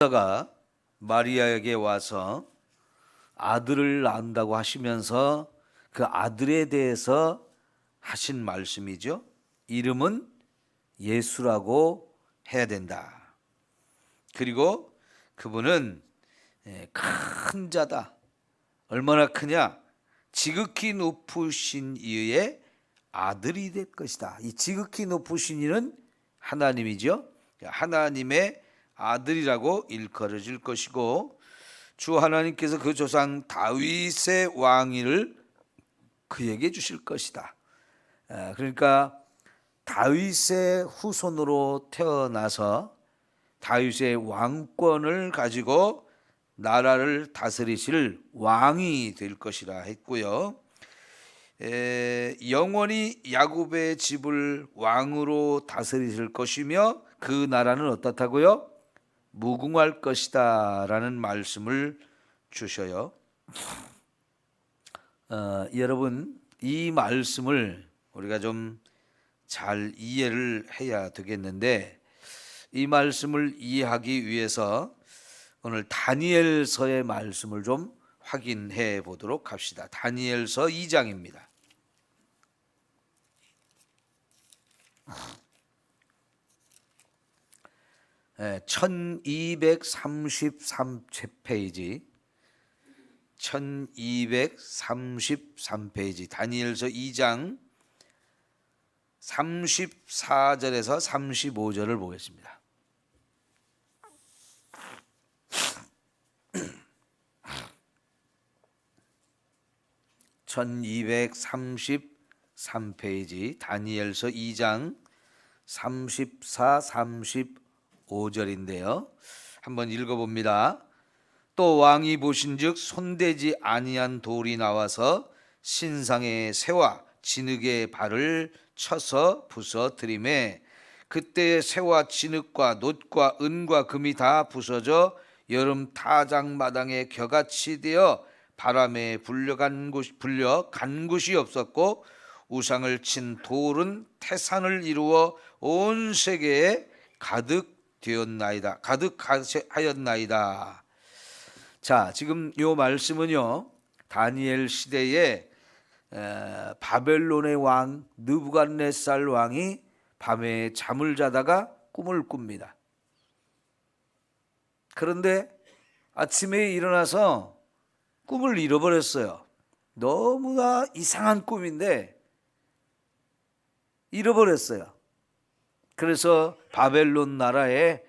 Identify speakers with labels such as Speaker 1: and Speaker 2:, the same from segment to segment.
Speaker 1: 가 마리아에게 와서 아들을 낳는다고 하시면서 그 아들에 대해서 하신 말씀이죠. 이름은 예수라고 해야 된다. 그리고 그분은 큰 자다. 얼마나 크냐? 지극히 높으신 이의 아들이 될 것이다. 이 지극히 높으신 이는 하나님이죠. 하나님의 아들이라고 일컬어질 것이고, 주 하나님께서 그 조상 다윗의 왕위를 그에게 주실 것이다. 그러니까 다윗의 후손으로 태어나서 다윗의 왕권을 가지고 나라를 다스리실 왕이 될 것이라 했고요. 영원히 야곱의 집을 왕으로 다스리실 것이며 그 나라는 어떻다고요? 무궁할 것이다 라는 말씀을 주셔요. 여러분, 이 말씀을 우리가 좀 잘 이해를 해야 되겠는데, 이 말씀을 이해하기 위해서 오늘 다니엘서의 말씀을 좀 확인해 보도록 합시다. 다니엘서 2장입니다. 1233페이지 1233페이지 다니엘서 2장 34절에서 35절을 보겠습니다. (1233페이지) 다니엘서 2장 34, 35절인데요. 한번 읽어봅니다. 또 왕이 보신즉 손대지 아니한 돌이 나와서 신상의 새와 진흙의 발을 쳐서 부서뜨리매 그때 새와 진흙과 놋과 은과 금이 다 부서져 여름 타작마당에 겨같이 되어 바람에 불려간 곳이 없었고 우상을 친 돌은 태산을 이루어 온 세계에 가득하였나이다. 자, 지금 이 말씀은요, 다니엘 시대에 바벨론의 왕 느부갓네살 왕이 밤에 잠을 자다가 꿈을 꿉니다. 그런데 아침에 일어나서 꿈을 잃어버렸어요. 너무나 이상한 꿈인데 잃어버렸어요. 그래서 바벨론 나라에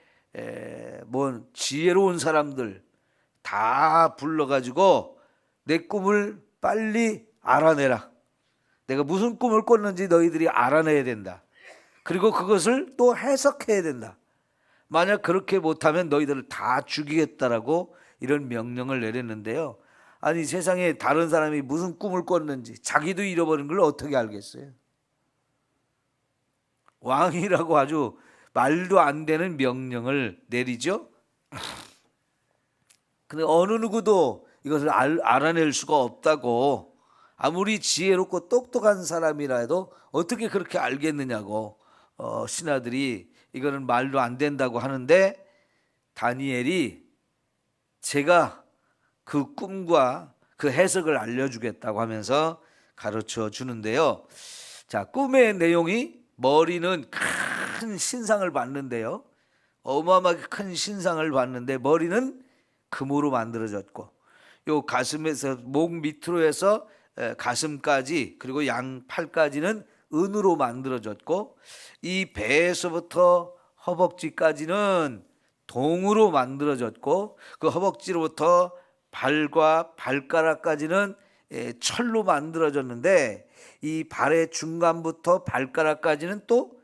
Speaker 1: 지혜로운 사람들 다 불러가지고 내 꿈을 빨리 알아내라. 내가 무슨 꿈을 꿨는지 너희들이 알아내야 된다. 그리고 그것을 또 해석해야 된다. 만약 그렇게 못하면 너희들을 다 죽이겠다라고 이런 명령을 내렸는데요. 아니, 세상에 다른 사람이 무슨 꿈을 꿨는지 자기도 잃어버린 걸 어떻게 알겠어요? 왕이라고 아주 말도 안 되는 명령을 내리죠. 근데 어느 누구도 이것을 알아낼 수가 없다고, 아무리 지혜롭고 똑똑한 사람이라도 어떻게 그렇게 알겠느냐고 신하들이 이거는 말도 안 된다고 하는데, 다니엘이 제가 그 꿈과 그 해석을 알려주겠다고 하면서 가르쳐 주는데요. 자, 꿈의 내용이 머리는 큰 신상을 봤는데요. 어마어마하게 큰 신상을 봤는데 머리는 금으로 만들어졌고, 요 가슴에서 목 밑으로 해서 가슴까지 그리고 양팔까지는 은으로 만들어졌고, 이 배에서부터 허벅지까지는 동으로 만들어졌고, 그 허벅지로부터 발과 발가락까지는 철로 만들어졌는데, 이 발의 중간부터 발가락까지는 또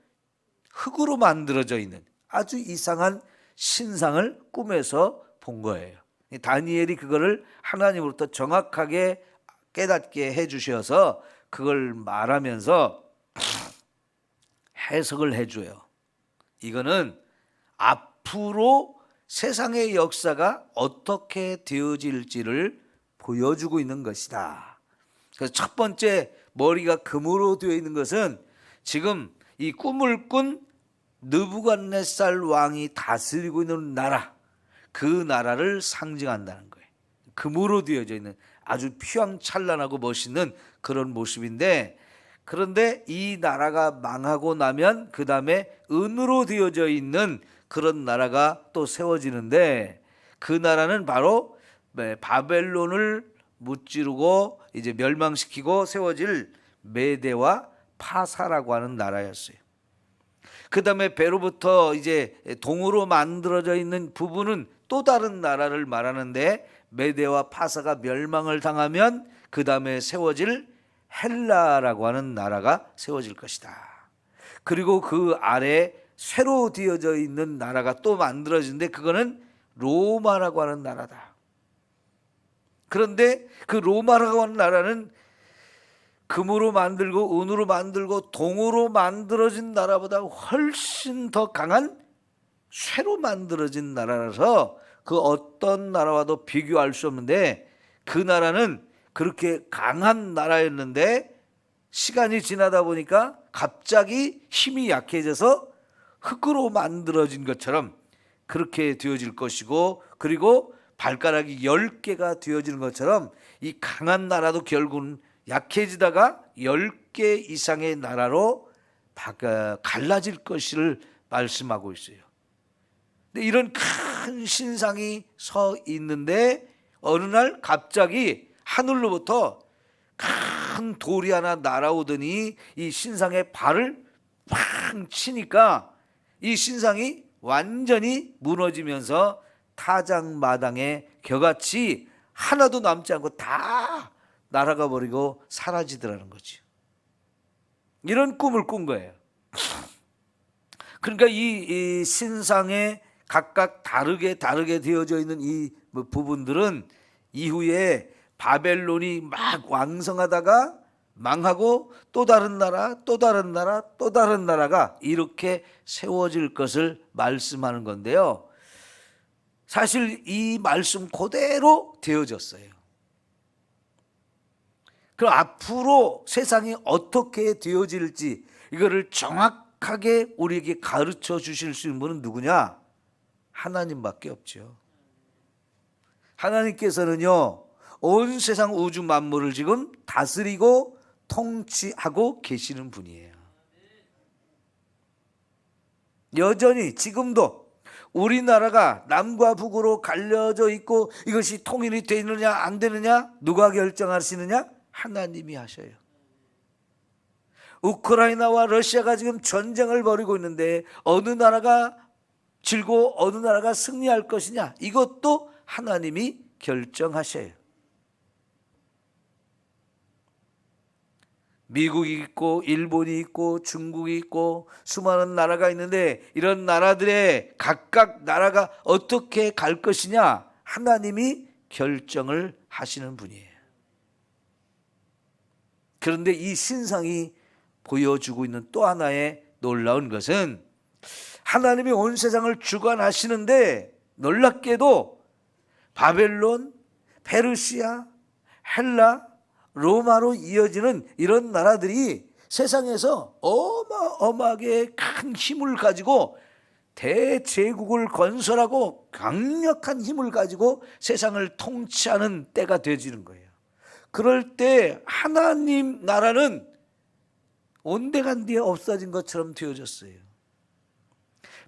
Speaker 1: 흙으로 만들어져 있는 아주 이상한 신상을 꿈에서 본 거예요. 다니엘이 그거를 하나님으로부터 정확하게 깨닫게 해주셔서 그걸 말하면서 해석을 해줘요. 이거는 앞으로 세상의 역사가 어떻게 되어질지를 보여주고 있는 것이다. 그래서 첫 번째, 머리가 금으로 되어 있는 것은 지금 이 꿈을 꾼 느부갓네살 왕이 다스리고 있는 나라, 그 나라를 상징한다는 거예요. 금으로 되어져 있는 아주 휘황찬란하고 멋있는 그런 모습인데, 그런데 이 나라가 망하고 나면 그 다음에 은으로 되어져 있는 그런 나라가 또 세워지는데, 그 나라는 바로 바벨론을 무찌르고 이제 멸망시키고 세워질 메대와 파사라고 하는 나라였어요. 그 다음에 배로부터 이제 동으로 만들어져 있는 부분은 또 다른 나라를 말하는데, 메대와 파사가 멸망을 당하면 그 다음에 세워질 헬라라고 하는 나라가 세워질 것이다. 그리고 그 아래 쇠로 되어져 있는 나라가 또 만들어지는데, 그거는 로마라고 하는 나라다. 그런데 그 로마라고 하는 나라는 금으로 만들고 은으로 만들고 동으로 만들어진 나라보다 훨씬 더 강한 쇠로 만들어진 나라라서 그 어떤 나라와도 비교할 수 없는데, 그 나라는 그렇게 강한 나라였는데 시간이 지나다 보니까 갑자기 힘이 약해져서 흙으로 만들어진 것처럼 그렇게 되어질 것이고, 그리고 발가락이 10개가 되어지는 것처럼 이 강한 나라도 결국은 약해지다가 10개 이상의 나라로 갈라질 것을 말씀하고 있어요. 근데 이런 큰 신상이 서 있는데 어느 날 갑자기 하늘로부터 큰 돌이 하나 날아오더니 이 신상의 발을 팡 치니까 이 신상이 완전히 무너지면서 타작마당에 겨같이 하나도 남지 않고 다 날아가 버리고 사라지더라는 거죠. 이런 꿈을 꾼 거예요. 그러니까 이 신상에 각각 다르게 되어져 있는 이 부분들은 이후에 바벨론이 막 왕성하다가 망하고 또 다른 나라, 또 다른 나라, 또 다른 나라가 이렇게 세워질 것을 말씀하는 건데요. 사실 이 말씀 그대로 되어졌어요. 그럼 앞으로 세상이 어떻게 되어질지 이거를 정확하게 우리에게 가르쳐 주실 수 있는 분은 누구냐? 하나님밖에 없죠. 하나님께서는요, 온 세상 우주 만물을 지금 다스리고 통치하고 계시는 분이에요. 여전히 지금도 우리나라가 남과 북으로 갈려져 있고 이것이 통일이 되느냐 안 되느냐 누가 결정하시느냐? 하나님이 하셔요. 우크라이나와 러시아가 지금 전쟁을 벌이고 있는데 어느 나라가 질고 어느 나라가 승리할 것이냐, 이것도 하나님이 결정하셔요. 미국이 있고 일본이 있고 중국이 있고 수많은 나라가 있는데 이런 나라들의 각각 나라가 어떻게 갈 것이냐, 하나님이 결정을 하시는 분이에요. 그런데 이 신상이 보여주고 있는 또 하나의 놀라운 것은 하나님이 온 세상을 주관하시는데 놀랍게도 바벨론, 페르시아, 헬라, 로마로 이어지는 이런 나라들이 세상에서 어마어마하게 큰 힘을 가지고 대제국을 건설하고 강력한 힘을 가지고 세상을 통치하는 때가 되어지는 거예요. 그럴 때 하나님 나라는 온데간디에 없어진 것처럼 되어졌어요.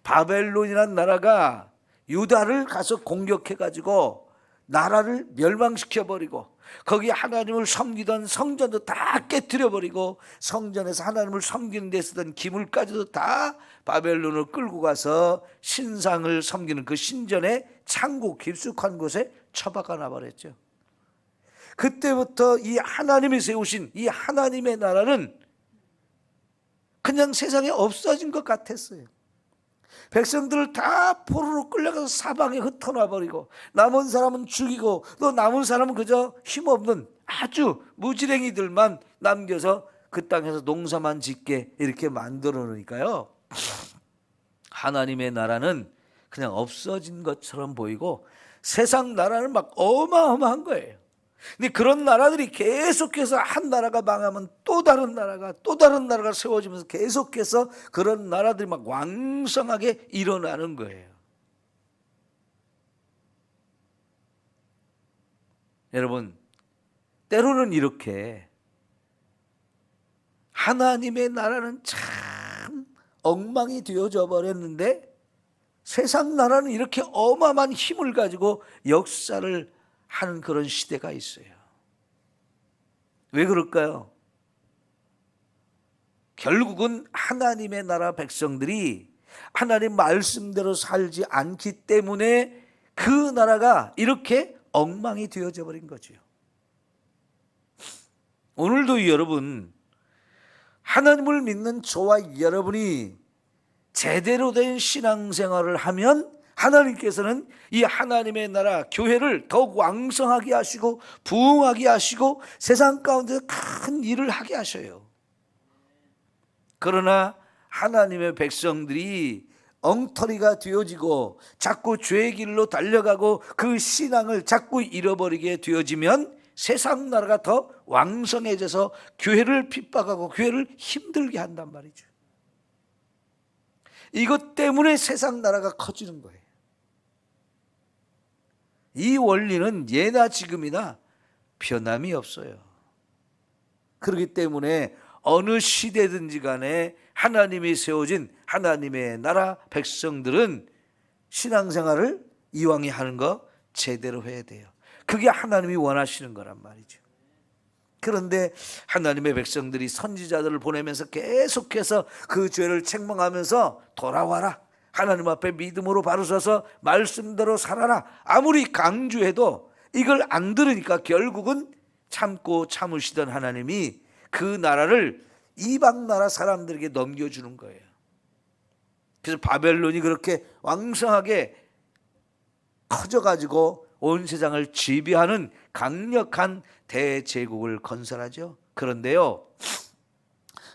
Speaker 1: 바벨론이라는 나라가 유다를 가서 공격해가지고 나라를 멸망시켜버리고 거기 하나님을 섬기던 성전도 다 깨뜨려버리고 성전에서 하나님을 섬기는 데 쓰던 기물까지도 다 바벨론을 끌고 가서 신상을 섬기는 그 신전의 창고 깊숙한 곳에 처박아 놔버렸죠. 그때부터 이 하나님이 세우신 이 하나님의 나라는 그냥 세상에 없어진 것 같았어요. 백성들을 다 포로로 끌려가서 사방에 흩어놔버리고 남은 사람은 죽이고 또 남은 사람은 그저 힘없는 아주 무지랭이들만 남겨서 그 땅에서 농사만 짓게 이렇게 만들어 놓으니까요, 하나님의 나라는 그냥 없어진 것처럼 보이고 세상 나라는 막 어마어마한 거예요. 근데 그런 나라들이 계속해서 한 나라가 망하면 또 다른 나라가 세워지면서 계속해서 그런 나라들이 막 왕성하게 일어나는 거예요. 여러분, 때로는 이렇게 하나님의 나라는 참 엉망이 되어져 버렸는데 세상 나라는 이렇게 어마어마한 힘을 가지고 역사를 하는 그런 시대가 있어요. 왜 그럴까요? 결국은 하나님의 나라 백성들이 하나님 말씀대로 살지 않기 때문에 그 나라가 이렇게 엉망이 되어져 버린 거죠. 오늘도 여러분, 하나님을 믿는 저와 여러분이 제대로 된 신앙생활을 하면 하나님께서는 이 하나님의 나라 교회를 더욱 왕성하게 하시고 부흥하게 하시고 세상 가운데 큰 일을 하게 하셔요. 그러나 하나님의 백성들이 엉터리가 되어지고 자꾸 죄의 길로 달려가고 그 신앙을 자꾸 잃어버리게 되어지면 세상 나라가 더 왕성해져서 교회를 핍박하고 교회를 힘들게 한단 말이죠. 이것 때문에 세상 나라가 커지는 거예요. 이 원리는 예나 지금이나 변함이 없어요. 그렇기 때문에 어느 시대든지 간에 하나님이 세워진 하나님의 나라 백성들은 신앙생활을 이왕이 하는 거 제대로 해야 돼요. 그게 하나님이 원하시는 거란 말이죠. 그런데 하나님의 백성들이 선지자들을 보내면서 계속해서 그 죄를 책망하면서 돌아와라, 하나님 앞에 믿음으로 바로 서서 말씀대로 살아라, 아무리 강조해도 이걸 안 들으니까 결국은 참고 참으시던 하나님이 그 나라를 이방 나라 사람들에게 넘겨주는 거예요. 그래서 바벨론이 그렇게 왕성하게 커져가지고 온 세상을 지배하는 강력한 대제국을 건설하죠. 그런데요,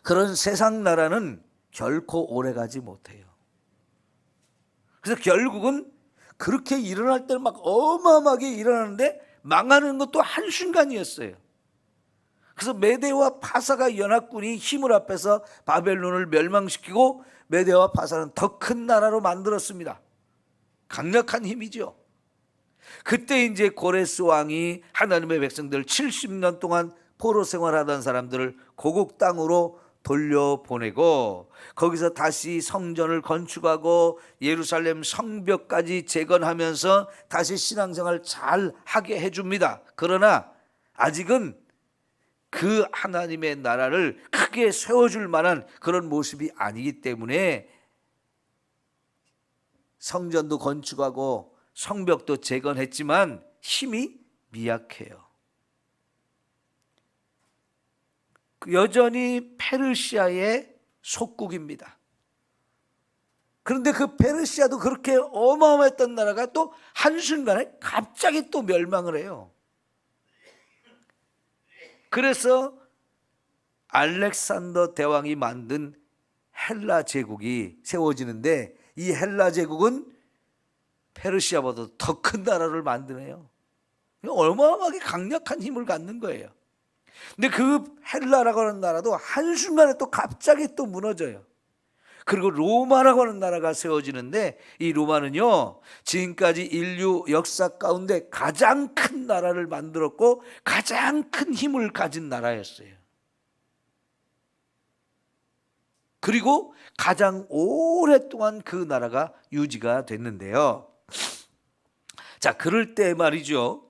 Speaker 1: 그런 세상 나라는 결코 오래가지 못해요. 그래서 결국은 그렇게 일어날 때는 막 어마어마하게 일어나는데 망하는 것도 한순간이었어요. 그래서 메대와 파사가 연합군이 힘을 합해서 바벨론을 멸망시키고 메대와 파사는 더 큰 나라로 만들었습니다. 강력한 힘이죠. 그때 이제 고레스 왕이 하나님의 백성들 70년 동안 포로 생활하던 사람들을 고국 땅으로 돌려보내고 거기서 다시 성전을 건축하고 예루살렘 성벽까지 재건하면서 다시 신앙생활 잘 하게 해줍니다. 그러나 아직은 그 하나님의 나라를 크게 세워줄 만한 그런 모습이 아니기 때문에 성전도 건축하고 성벽도 재건했지만 힘이 미약해요. 여전히 페르시아의 속국입니다. 그런데 그 페르시아도 그렇게 어마어마했던 나라가 또 한순간에 갑자기 또 멸망을 해요. 그래서 알렉산더 대왕이 만든 헬라 제국이 세워지는데 이 헬라 제국은 페르시아보다 더 큰 나라를 만드네요. 어마어마하게 강력한 힘을 갖는 거예요. 근데 그 헬라라고 하는 나라도 한순간에 또 갑자기 또 무너져요. 그리고 로마라고 하는 나라가 세워지는데 이 로마는요, 지금까지 인류 역사 가운데 가장 큰 나라를 만들었고 가장 큰 힘을 가진 나라였어요. 그리고 가장 오랫동안 그 나라가 유지가 됐는데요. 자, 그럴 때 말이죠,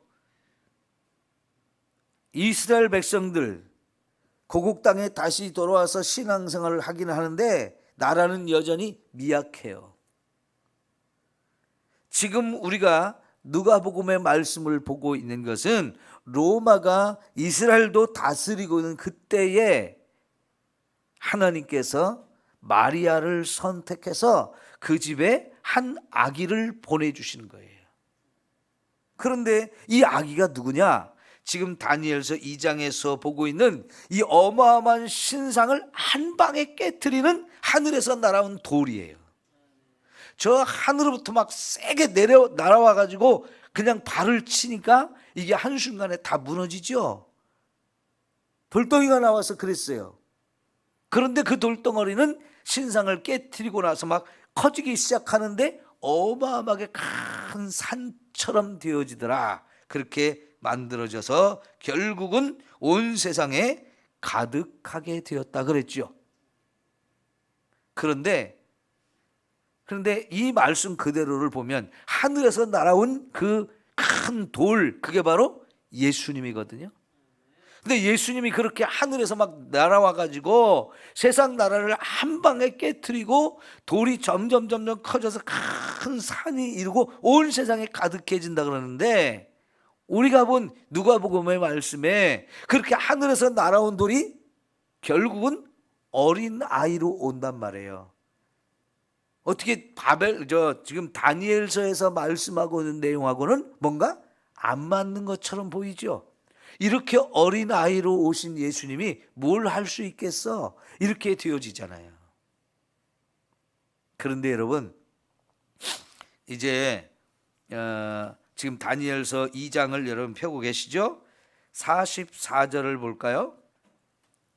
Speaker 1: 이스라엘 백성들 고국 땅에 다시 돌아와서 신앙생활을 하긴 하는데 나라는 여전히 미약해요. 지금 우리가 누가복음의 말씀을 보고 있는 것은 로마가 이스라엘도 다스리고 있는 그때에 하나님께서 마리아를 선택해서 그 집에 한 아기를 보내주시는 거예요. 그런데 이 아기가 누구냐? 지금 다니엘서 2장에서 보고 있는 이 어마어마한 신상을 한 방에 깨트리는 하늘에서 날아온 돌이에요. 저 하늘로부터 막 세게 날아와 가지고 그냥 발을 치니까 이게 한순간에 다 무너지죠. 돌덩이가 나와서 그랬어요. 그런데 그 돌덩어리는 신상을 깨트리고 나서 막 커지기 시작하는데 어마어마하게 큰 산처럼 되어지더라, 그렇게 만들어져서 결국은 온 세상에 가득하게 되었다 그랬죠. 그런데 이 말씀 그대로를 보면 하늘에서 날아온 그 큰 돌, 그게 바로 예수님이거든요. 근데 예수님이 그렇게 하늘에서 막 날아와 가지고 세상 나라를 한 방에 깨트리고 돌이 점점 커져서 큰 산이 이루고 온 세상에 가득해진다 그러는데, 우리가 본 누가복음의 말씀에 그렇게 하늘에서 날아온 돌이 결국은 어린 아이로 온단 말이에요. 어떻게 지금 다니엘서에서 말씀하고 있는 내용하고는 뭔가 안 맞는 것처럼 보이죠. 이렇게 어린 아이로 오신 예수님이 뭘 할 수 있겠어? 이렇게 되어지잖아요. 그런데 여러분, 이제 지금 다니엘서 2장을 여러분 펴고 계시죠? 44절을 볼까요?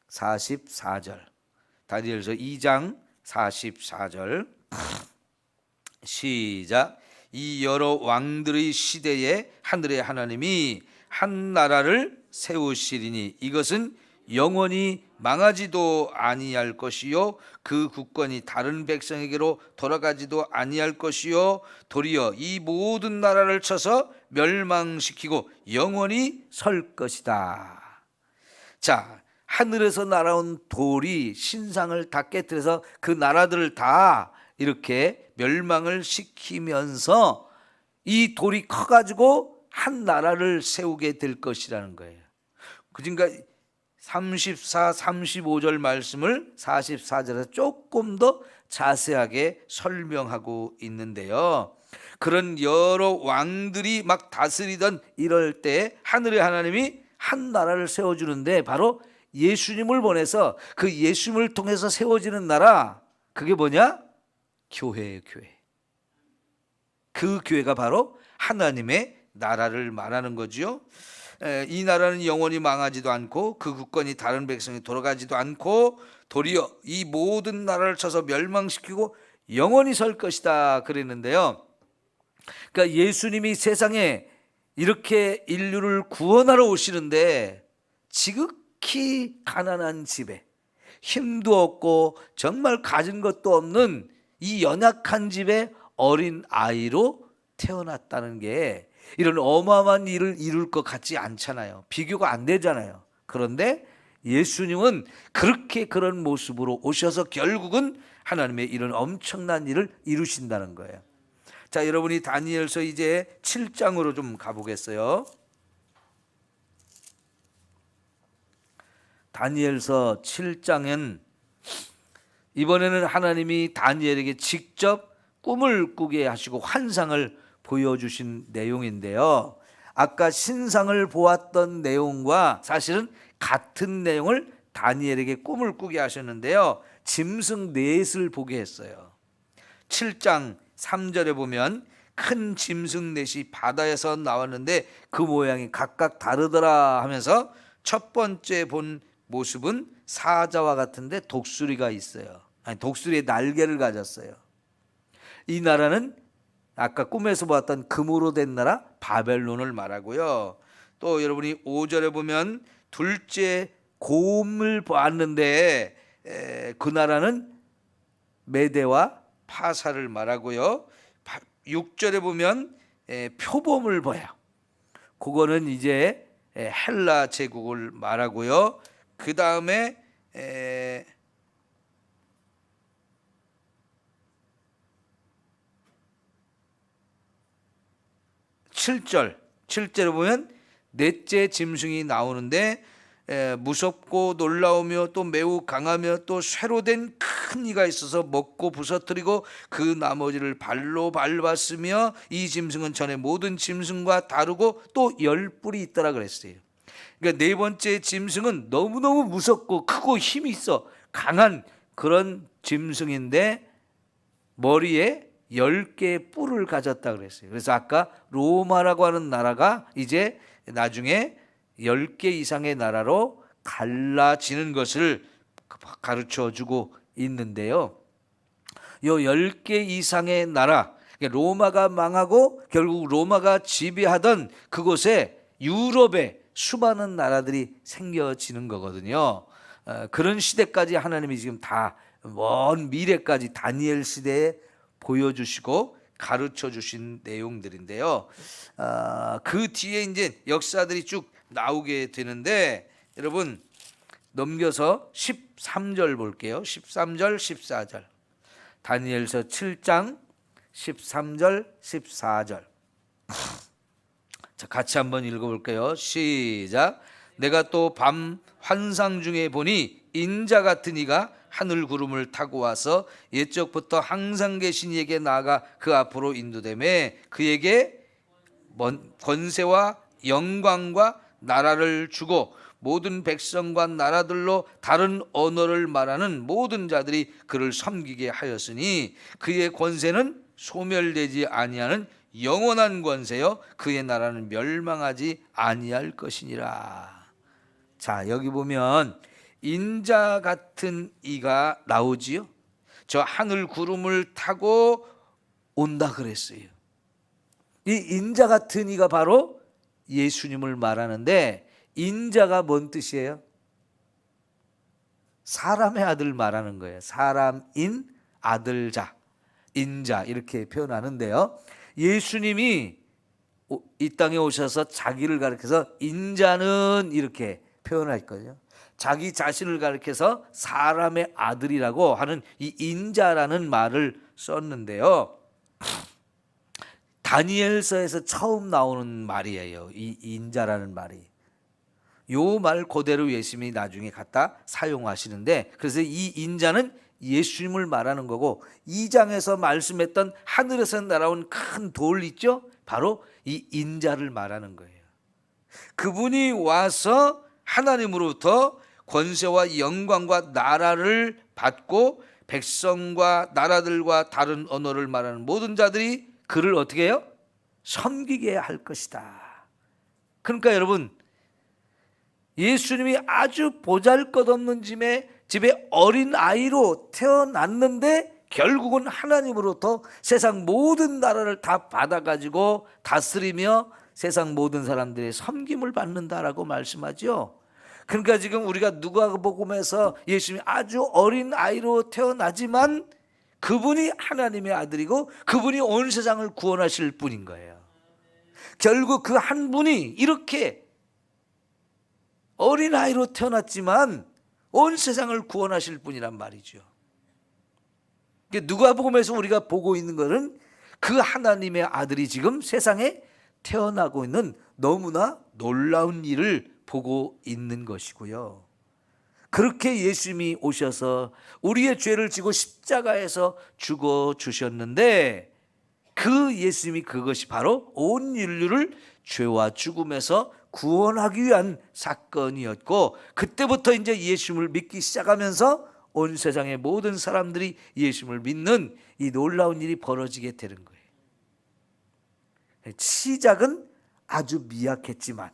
Speaker 1: 44절. 다니엘서 2장 44절. 시작. 이 여러 왕들의 시대에 하늘의 하나님이 한 나라를 세우시리니 이것은 영원히 망하지도 아니할 것이요 그 국권이 다른 백성에게로 돌아가지도 아니할 것이요 도리어 이 모든 나라를 쳐서 멸망시키고 영원히 설 것이다. 자, 하늘에서 날아온 돌이 신상을 다 깨뜨려서 그 나라들을 다 이렇게 멸망을 시키면서 이 돌이 커가지고 한 나라를 세우게 될 것이라는 거예요. 그러니까 34, 35절 말씀을 44절에서 조금 더 자세하게 설명하고 있는데요. 그런 여러 왕들이 막 다스리던 이럴 때 하늘의 하나님이 한 나라를 세워주는데 바로 예수님을 보내서 그 예수님을 통해서 세워지는 나라, 그게 뭐냐? 교회예요, 교회. 그 교회가 바로 하나님의 나라를 말하는 거지요. 이 나라는 영원히 망하지도 않고 그 국권이 다른 백성이 돌아가지도 않고 도리어 이 모든 나라를 쳐서 멸망시키고 영원히 설 것이다 그랬는데요. 그러니까 예수님이 세상에 이렇게 인류를 구원하러 오시는데 지극히 가난한 집에 힘도 없고 정말 가진 것도 없는 이 연약한 집에 어린 아이로 태어났다는 게 이런 어마어마한 일을 이룰 것 같지 않잖아요. 비교가 안 되잖아요. 그런데 예수님은 그렇게 그런 모습으로 오셔서 결국은 하나님의 이런 엄청난 일을 이루신다는 거예요. 자, 여러분이 다니엘서 이제 7장으로 좀 가보겠어요. 다니엘서 7장엔 이번에는 하나님이 다니엘에게 직접 꿈을 꾸게 하시고 환상을 보여주신 내용인데요. 아까 신상을 보았던 내용과 사실은 같은 내용을 다니엘에게 꿈을 꾸게 하셨는데요. 짐승 넷을 보게 했어요. 7장 3절에 보면 큰 짐승 넷이 바다에서 나왔는데 그 모양이 각각 다르더라 하면서 첫 번째 본 모습은 사자와 같은데 독수리가 있어요. 아니, 독수리의 날개를 가졌어요. 이 나라는 아까 꿈에서 보았던 금으로 된 나라 바벨론을 말하고요. 또 여러분이 5절에 보면 둘째 곰을 보았는데 그 나라는 메대와 파사를 말하고요. 6절에 보면 표범을 봐요. 그거는 이제 헬라 제국을 말하고요. 그 다음에 7절에 보면 넷째 짐승이 나오는데 무섭고 놀라우며 또 매우 강하며 또 쇠로 된 큰 이가 있어서 먹고 부서뜨리고 그 나머지를 발로 밟았으며 이 짐승은 전에 모든 짐승과 다르고 또 10뿔이 있더라 그랬어요. 그러니까 네 번째 짐승은 너무너무 무섭고 크고 힘이 있어 강한 그런 짐승인데 머리에 10개의 뿔을 가졌다 그랬어요. 그래서 아까 로마라고 하는 나라가 이제 나중에 10개 이상의 나라로 갈라지는 것을 가르쳐 주고 있는데요. 이 10개 이상의 나라, 로마가 망하고 결국 로마가 지배하던 그곳에 유럽에 수많은 나라들이 생겨지는 거거든요. 그런 시대까지 하나님이 지금 다 먼 미래까지 다니엘 시대에 보여주시고 가르쳐 주신 내용들인데요. 그 뒤에 이제 역사들이 쭉 나오게 되는데, 여러분 넘겨서 13절 볼게요. 13절 14절. 다니엘서 7장 13절 14절. 자, 같이 한번 읽어볼게요. 시작. 내가 또 밤 환상 중에 보니 인자 같은 이가 하늘 구름을 타고 와서 옛적부터 항상 계신 이에게 나아가 그 앞으로 인도되매 그에게 권세와 영광과 나라를 주고 모든 백성과 나라들로 다른 언어를 말하는 모든 자들이 그를 섬기게 하였으니 그의 권세는 소멸되지 아니하는 영원한 권세요 그의 나라는 멸망하지 아니할 것이니라. 자, 여기 보면 인자 같은 이가 나오지요. 저 하늘 구름을 타고 온다 그랬어요. 이 인자 같은 이가 바로 예수님을 말하는데, 인자가 뭔 뜻이에요? 사람의 아들 말하는 거예요. 사람인 아들자, 인자 이렇게 표현하는데요. 예수님이 이 땅에 오셔서 자기를 가리켜서 인자는 이렇게 표현했거든요. 자기 자신을 가리켜서 사람의 아들이라고 하는 이 인자라는 말을 썼는데요. 다니엘서에서 처음 나오는 말이에요. 이 인자라는 말이. 요 말 그대로 예수님이 나중에 갖다 사용하시는데, 그래서 이 인자는 예수님을 말하는 거고, 2장에서 말씀했던 하늘에서 날아온 큰 돌 있죠? 바로 이 인자를 말하는 거예요. 그분이 와서 하나님으로부터 권세와 영광과 나라를 받고 백성과 나라들과 다른 언어를 말하는 모든 자들이 그를 어떻게 해요? 섬기게 할 것이다. 그러니까 여러분, 예수님이 아주 보잘것없는 집에 어린 아이로 태어났는데 결국은 하나님으로부터 세상 모든 나라를 다 받아가지고 다스리며 세상 모든 사람들의 섬김을 받는다라고 말씀하죠. 그러니까 지금 우리가 누가복음에서 예수님이 아주 어린 아이로 태어나지만 그분이 하나님의 아들이고 그분이 온 세상을 구원하실 분인 거예요. 결국 그 한 분이 이렇게 어린 아이로 태어났지만 온 세상을 구원하실 분이란 말이죠. 누가복음에서 우리가 보고 있는 것은 그 하나님의 아들이 지금 세상에 태어나고 있는 너무나 놀라운 일을 보고 있는 것이고요. 그렇게 예수님이 오셔서 우리의 죄를 지고 십자가에서 죽어 주셨는데, 그 예수님이 그것이 바로 온 인류를 죄와 죽음에서 구원하기 위한 사건이었고, 그때부터 이제 예수님을 믿기 시작하면서 온 세상의 모든 사람들이 예수님을 믿는 이 놀라운 일이 벌어지게 되는 거예요. 시작은 아주 미약했지만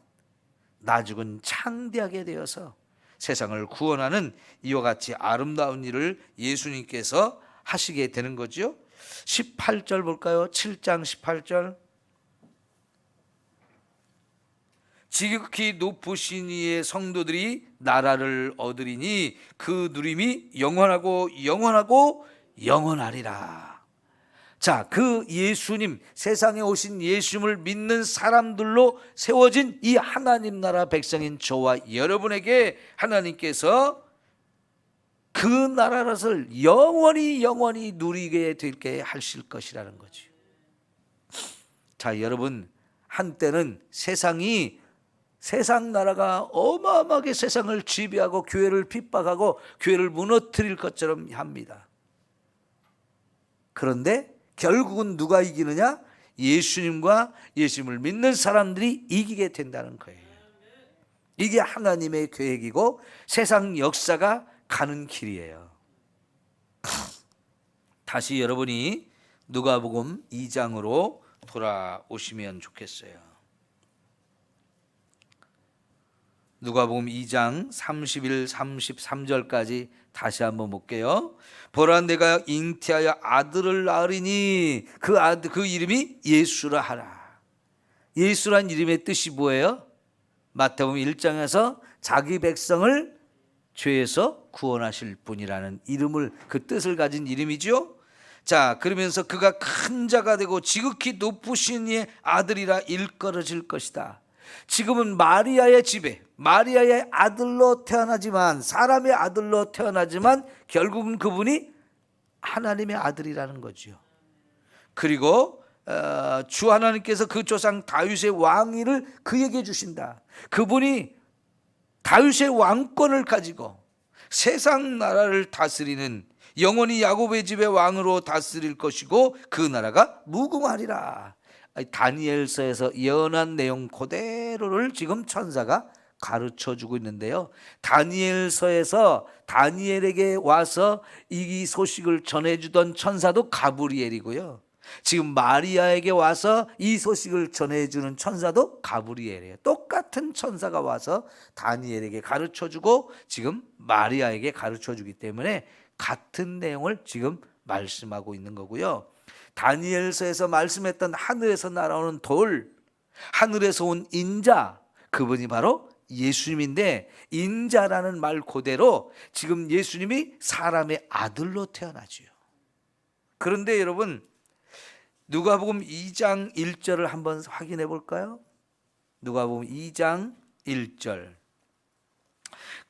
Speaker 1: 나중은 창대하게 되어서 세상을 구원하는 이와 같이 아름다운 일을 예수님께서 하시게 되는 거죠. 18절 볼까요? 7장 18절. 지극히 높으신 이의 성도들이 나라를 얻으리니 그 누림이 영원하고 영원하고 영원하리라. 자, 그 예수님, 세상에 오신 예수님을 믿는 사람들로 세워진 이 하나님 나라 백성인 저와 여러분에게 하나님께서 그 나라를 영원히 누리게 되게 하실 것이라는 거죠. 자, 여러분, 한때는 세상 나라가 어마어마하게 세상을 지배하고 교회를 핍박하고 교회를 무너뜨릴 것처럼 합니다. 그런데 결국은 누가 이기느냐? 예수님과 예수님을 믿는 사람들이 이기게 된다는 거예요. 이게 하나님의 계획이고 세상 역사가 가는 길이에요. 다시 여러분이 누가복음 2장으로 돌아오시면 좋겠어요. 누가복음 2장 31, 33절까지 다시 한번 볼게요. 보라, 내가 잉태하여 아들을 낳으리니 그 이름이 예수라 하라. 예수란 이름의 뜻이 뭐예요? 마태복음 1장에서 자기 백성을 죄에서 구원하실 분이라는 이름을, 그 뜻을 가진 이름이죠. 자, 그러면서 그가 큰 자가 되고 지극히 높으신 이의 아들이라 일컬어질 것이다. 지금은 마리아의 집에, 마리아의 아들로 태어나지만, 사람의 아들로 태어나지만 결국은 그분이 하나님의 아들이라는 거죠. 그리고 주 하나님께서 그 조상 다윗의 왕위를 그에게 주신다. 그분이 다윗의 왕권을 가지고 세상 나라를 다스리는, 영원히 야곱의 집의 왕으로 다스릴 것이고 그 나라가 무궁하리라. 다니엘서에서 예언한 내용 그대로를 지금 천사가 가르쳐주고 있는데요. 다니엘서에서 다니엘에게 와서 이 소식을 전해주던 천사도 가브리엘이고요, 지금 마리아에게 와서 이 소식을 전해주는 천사도 가브리엘이에요. 똑같은 천사가 와서 다니엘에게 가르쳐주고 지금 마리아에게 가르쳐주기 때문에 같은 내용을 지금 말씀하고 있는 거고요. 다니엘서에서 말씀했던 하늘에서 날아오는 돌, 하늘에서 온 인자, 그분이 바로 예수님인데, 인자라는 말 그대로 지금 예수님이 사람의 아들로 태어나죠. 그런데 여러분, 누가복음 2장 1절을 한번 확인해 볼까요? 누가복음 2장 1절.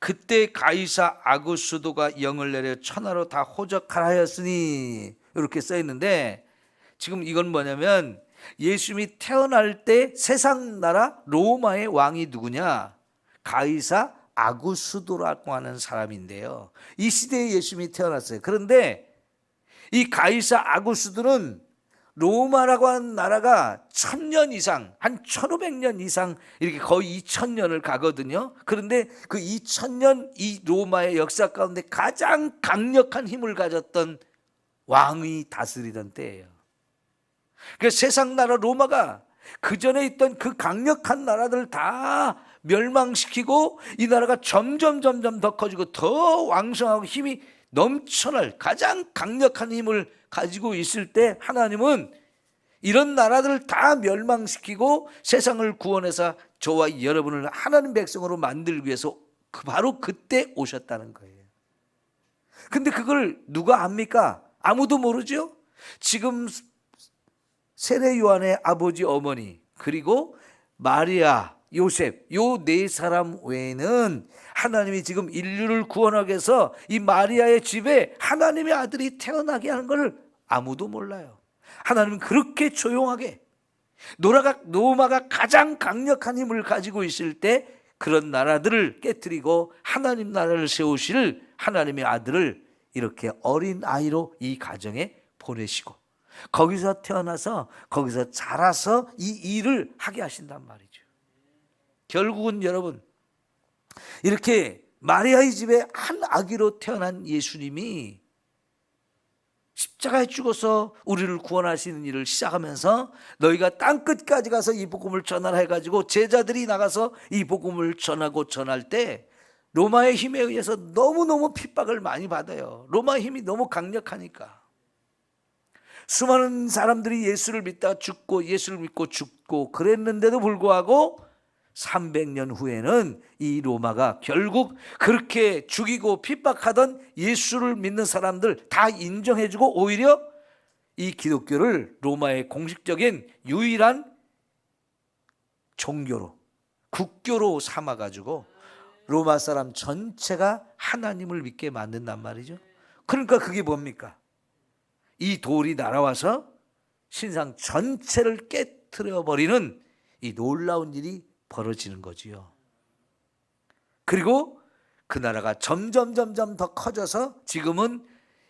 Speaker 1: 그때 가이사 아구스도가 영을 내려 천하로 다 호적하라 하였으니, 이렇게 써 있는데, 지금 이건 뭐냐면 예수님이 태어날 때 세상 나라 로마의 왕이 누구냐? 가이사 아구스도라고 하는 사람인데요, 이 시대에 예수님이 태어났어요. 그런데 이 가이사 아구스도는 로마라고 하는 나라가 1000년 이상, 한 1500년 이상, 이렇게 거의 2000년을 가거든요. 그런데 그 2000년 이 로마의 역사 가운데 가장 강력한 힘을 가졌던 왕이 다스리던 때예요. 그래서 세상 나라 로마가 그 전에 있던 그 강력한 나라들을 다 멸망시키고 이 나라가 점점 더 커지고 더 왕성하고 힘이 넘쳐날 가장 강력한 힘을 가지고 있을 때, 하나님은 이런 나라들을 다 멸망시키고 세상을 구원해서 저와 여러분을 하나님 백성으로 만들기 위해서 바로 그때 오셨다는 거예요. 근데 그걸 누가 압니까? 아무도 모르죠. 지금 세례 요한의 아버지 어머니, 그리고 마리아, 요셉, 요 네 사람 외에는 하나님이 지금 인류를 구원하기 위해서 이 마리아의 집에 하나님의 아들이 태어나게 하는 것을 아무도 몰라요. 하나님은 그렇게 조용하게, 로마가 가장 강력한 힘을 가지고 있을 때 그런 나라들을 깨뜨리고 하나님 나라를 세우실 하나님의 아들을 이렇게 어린 아이로 이 가정에 보내시고 거기서 태어나서 거기서 자라서 이 일을 하게 하신단 말이죠. 결국은 여러분, 이렇게 마리아의 집에 한 아기로 태어난 예수님이 십자가에 죽어서 우리를 구원하시는 일을 시작하면서 너희가 땅끝까지 가서 이 복음을 전하라 해가지고 제자들이 나가서 이 복음을 전하고 전할 때 로마의 힘에 의해서 너무너무 핍박을 많이 받아요. 로마의 힘이 너무 강력하니까. 수많은 사람들이 예수를 믿다가 죽고 예수를 믿고 죽고 그랬는데도 불구하고 300년 후에는 이 로마가 결국 그렇게 죽이고 핍박하던 예수를 믿는 사람들 다 인정해주고 오히려 이 기독교를 로마의 공식적인 유일한 종교로, 국교로 삼아가지고 로마 사람 전체가 하나님을 믿게 만든단 말이죠. 그러니까 그게 뭡니까? 이 돌이 날아와서 신상 전체를 깨트려 버리는 이 놀라운 일이 벌어지는 거지요. 그리고 그 나라가 점점 더 커져서 지금은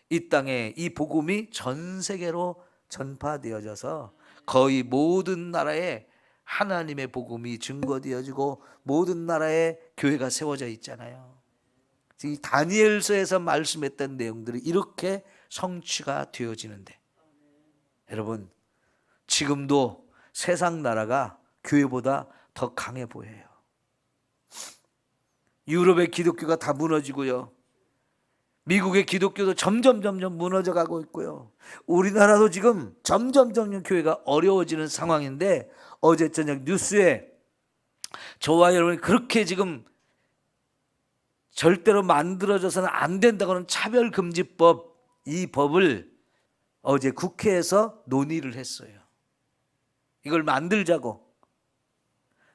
Speaker 1: 이 땅에 이 복음이 전 세계로 전파되어져서 거의 모든 나라에 하나님의 복음이 증거되어지고 모든 나라에 교회가 세워져 있잖아요. 이 다니엘서에서 말씀했던 내용들이 이렇게 성취가 되어지는데, 여러분, 지금도 세상 나라가 교회보다 더 강해 보여요. 유럽의 기독교가 다 무너지고요, 미국의 기독교도 점점 무너져 가고 있고요, 우리나라도 지금 점점 교회가 어려워지는 상황인데, 어제 저녁 뉴스에 저와 여러분이 그렇게 지금 절대로 만들어져서는 안 된다고는 차별금지법, 이 법을 어제 국회에서 논의를 했어요. 이걸 만들자고.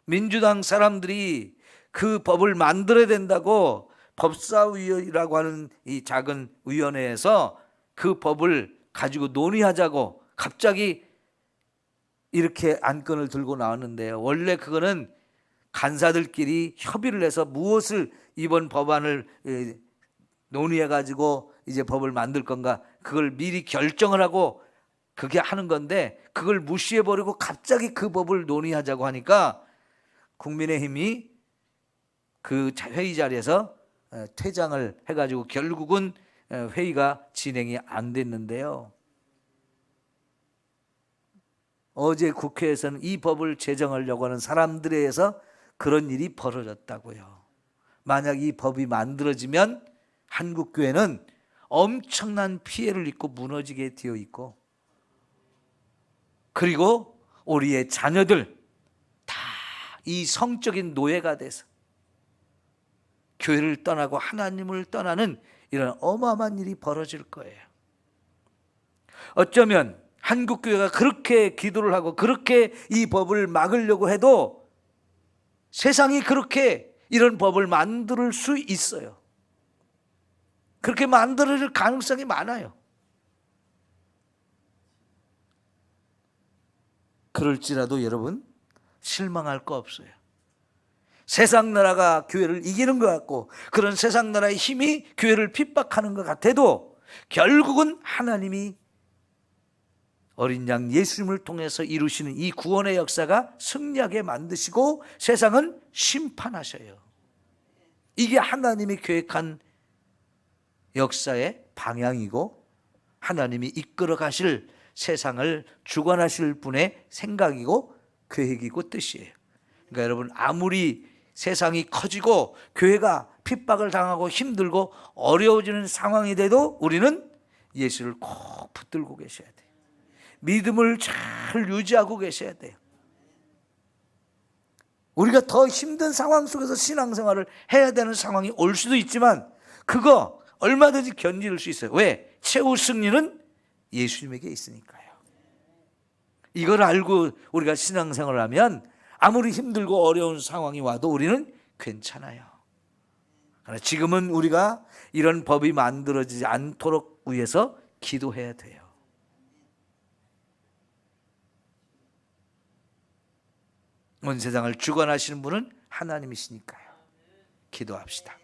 Speaker 1: 민주당 사람들이 그 법을 만들어야 된다고 법사위라고 하는 이 작은 위원회에서 그 법을 가지고 논의하자고 갑자기 이렇게 안건을 들고 나왔는데요. 원래 그거는 간사들끼리 협의를 해서 무엇을 이번 법안을 논의해 가지고 이제 법을 만들 건가 그걸 미리 결정을 하고 그게 하는 건데, 그걸 무시해 버리고 갑자기 그 법을 논의하자고 하니까 국민의힘이 그 회의 자리에서 퇴장을 해 가지고 결국은 회의가 진행이 안 됐는데요. 어제 국회에서는 이 법을 제정하려고 하는 사람들에 의해서 그런 일이 벌어졌다고요. 만약 이 법이 만들어지면 한국교회는 엄청난 피해를 입고 무너지게 되어 있고, 그리고 우리의 자녀들 다 이 성적인 노예가 돼서 교회를 떠나고 하나님을 떠나는 이런 어마어마한 일이 벌어질 거예요. 어쩌면 한국교회가 그렇게 기도를 하고 그렇게 이 법을 막으려고 해도 세상이 그렇게 이런 법을 만들 수 있어요. 그렇게 만들어질 가능성이 많아요. 그럴지라도 여러분 실망할 거 없어요. 세상 나라가 교회를 이기는 것 같고 그런 세상 나라의 힘이 교회를 핍박하는 것 같아도 결국은 하나님이 어린 양 예수님을 통해서 이루시는 이 구원의 역사가 승리하게 만드시고 세상은 심판하셔요. 이게 하나님이 계획한 역사의 방향이고 하나님이 이끌어 가실 세상을 주관하실 분의 생각이고 계획이고 뜻이에요. 그러니까 여러분, 아무리 세상이 커지고 교회가 핍박을 당하고 힘들고 어려워지는 상황이 돼도 우리는 예수를 꼭 붙들고 계셔야 돼요. 믿음을 잘 유지하고 계셔야 돼요. 우리가 더 힘든 상황 속에서 신앙생활을 해야 되는 상황이 올 수도 있지만 그거 얼마든지 견딜 수 있어요. 왜? 최후 승리는 예수님에게 있으니까요. 이걸 알고 우리가 신앙생활을 하면 아무리 힘들고 어려운 상황이 와도 우리는 괜찮아요. 그러나 지금은 우리가 이런 법이 만들어지지 않도록 위해서 기도해야 돼요. 온 세상을 주관하시는 분은 하나님이시니까요. 기도합시다.